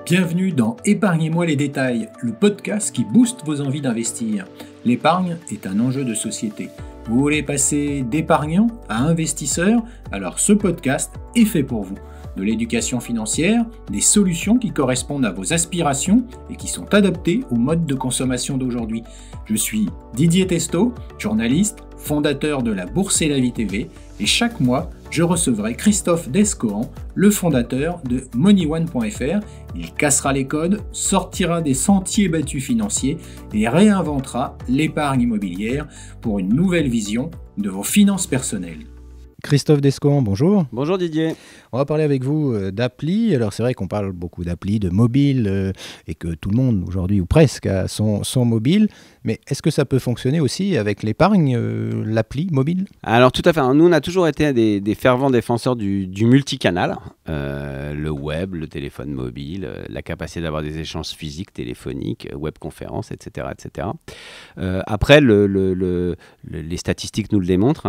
Bienvenue dans Épargnez-moi les détails, le podcast qui booste vos envies d'investir. L'épargne est un enjeu de société. Vous voulez passer d'épargnant à investisseur? Alors ce podcast est fait pour vous. De l'éducation financière, des solutions qui correspondent à vos aspirations et qui sont adaptées au mode de consommation d'aujourd'hui. Je suis Didier Testo, journaliste, fondateur de la Bourse et la Vie TV, et chaque mois, je recevrai Christophe Descohan, le fondateur de MoneyOne.fr. Il cassera les codes, sortira des sentiers battus financiers et réinventera l'épargne immobilière pour une nouvelle vision de vos finances personnelles. Christophe Descohan, bonjour. Bonjour Didier. On va parler avec vous d'appli. Alors c'est vrai qu'on parle beaucoup d'appli, de mobile, et que tout le monde aujourd'hui, ou presque, a son mobile. Mais est-ce que ça peut fonctionner aussi avec l'épargne, l'appli mobile? Alors tout à fait. Nous, on a toujours été des fervents défenseurs du multicanal. Le web, le téléphone mobile, la capacité d'avoir des échanges physiques, téléphoniques, webconférences, etc. etc. Après, les statistiques nous le démontrent,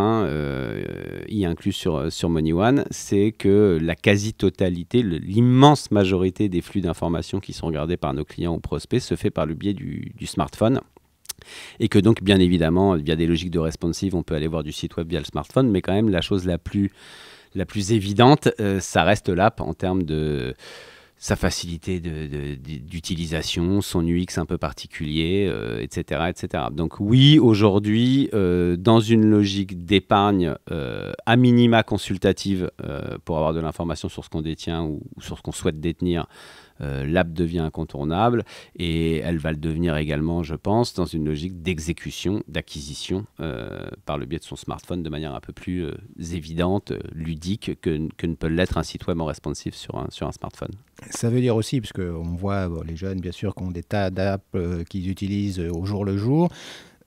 y inclus sur MoneyOne, c'est que la quasi-totalité, l'immense majorité des flux d'informations qui sont regardés par nos clients ou prospects se fait par le biais du smartphone. Et que donc, bien évidemment, via des logiques de responsive, on peut aller voir du site web via le smartphone, mais quand même, la chose la plus évidente, ça reste l'app en termes de sa facilité d'utilisation, son UX un peu particulier, etc., etc. Donc oui, aujourd'hui, dans une logique d'épargne à minima consultative pour avoir de l'information sur ce qu'on détient ou sur ce qu'on souhaite détenir, l'app devient incontournable et elle va le devenir également, je pense, dans une logique d'exécution, d'acquisition par le biais de son smartphone de manière un peu plus évidente, ludique que ne peut l'être un site web en responsive sur un smartphone. Ça veut dire aussi, parce qu'on voit les jeunes, bien sûr, qui ont des tas d'apps qu'ils utilisent au jour le jour.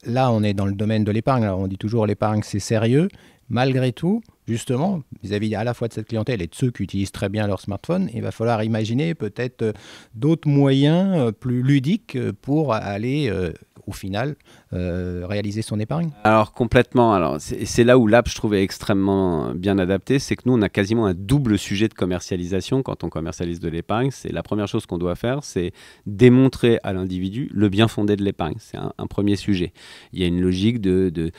Là, on est dans le domaine de l'épargne. Alors, on dit toujours l'épargne, c'est sérieux. Malgré tout, justement, vis-à-vis à la fois de cette clientèle et de ceux qui utilisent très bien leur smartphone, il va falloir imaginer peut-être d'autres moyens plus ludiques pour aller, au final, réaliser son épargne. Alors complètement, c'est là où l'app je trouvais extrêmement bien adapté, c'est que nous on a quasiment un double sujet de commercialisation quand on commercialise de l'épargne. C'est la première chose qu'on doit faire, c'est démontrer à l'individu le bien fondé de l'épargne. C'est un premier sujet. Il y a une logique de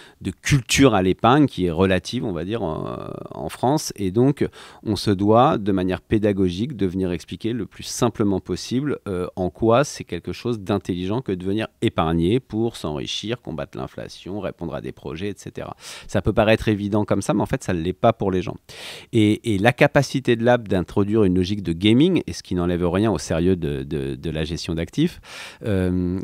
culture à l'épargne qui est relative, on va dire, en France, et donc on se doit de manière pédagogique de venir expliquer le plus simplement possible en quoi c'est quelque chose d'intelligent que de venir épargner pour s'enrichir, combattre l'inflation, répondre à des projets, etc. Ça peut paraître évident comme ça, mais en fait, ça ne l'est pas pour les gens. Et la capacité de l'app d'introduire une logique de gaming, et ce qui n'enlève rien au sérieux de la gestion d'actifs,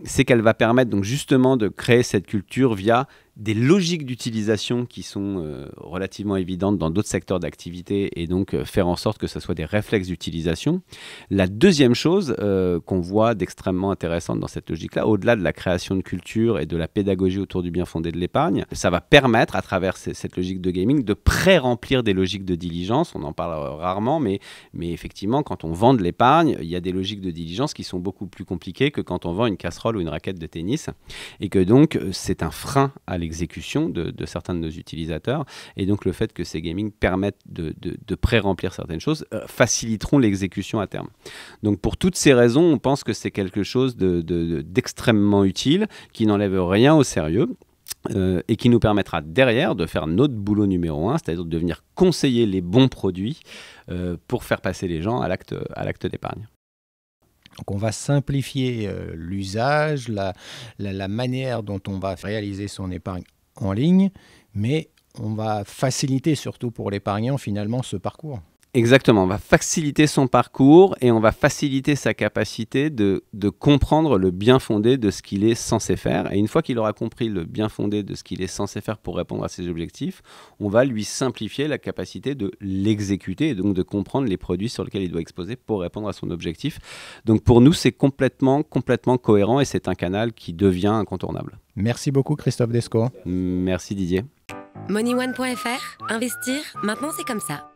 c'est qu'elle va permettre donc justement de créer cette culture via des logiques d'utilisation qui sont relativement évidentes dans d'autres secteurs d'activité et donc faire en sorte que ce soit des réflexes d'utilisation. La deuxième chose qu'on voit d'extrêmement intéressante dans cette logique-là, au-delà de la création de culture et de la pédagogie autour du bien fondé de l'épargne, ça va permettre à travers cette logique de gaming de pré-remplir des logiques de diligence. On en parle rarement, mais effectivement, quand on vend de l'épargne, il y a des logiques de diligence qui sont beaucoup plus compliquées que quand on vend une casserole ou une raquette de tennis et que donc c'est un frein à l'exécution de certains de nos utilisateurs, et donc le fait que ces gaming permettent de pré-remplir certaines choses faciliteront l'exécution à terme. Donc pour toutes ces raisons, on pense que c'est quelque chose d'extrêmement utile, qui n'enlève rien au sérieux, et qui nous permettra derrière de faire notre boulot numéro 1, c'est-à-dire de venir conseiller les bons produits pour faire passer les gens à l'acte d'épargne. Donc on va simplifier l'usage, la manière dont on va réaliser son épargne en ligne, mais on va faciliter surtout pour l'épargnant finalement ce parcours. Exactement, on va faciliter son parcours et on va faciliter sa capacité de comprendre le bien fondé de ce qu'il est censé faire. Et une fois qu'il aura compris le bien fondé de ce qu'il est censé faire pour répondre à ses objectifs, on va lui simplifier la capacité de l'exécuter et donc de comprendre les produits sur lesquels il doit exposer pour répondre à son objectif. Donc pour nous, c'est complètement cohérent et c'est un canal qui devient incontournable. Merci beaucoup Christophe Descohan. Merci Didier. MoneyOne.fr, investir, maintenant c'est comme ça.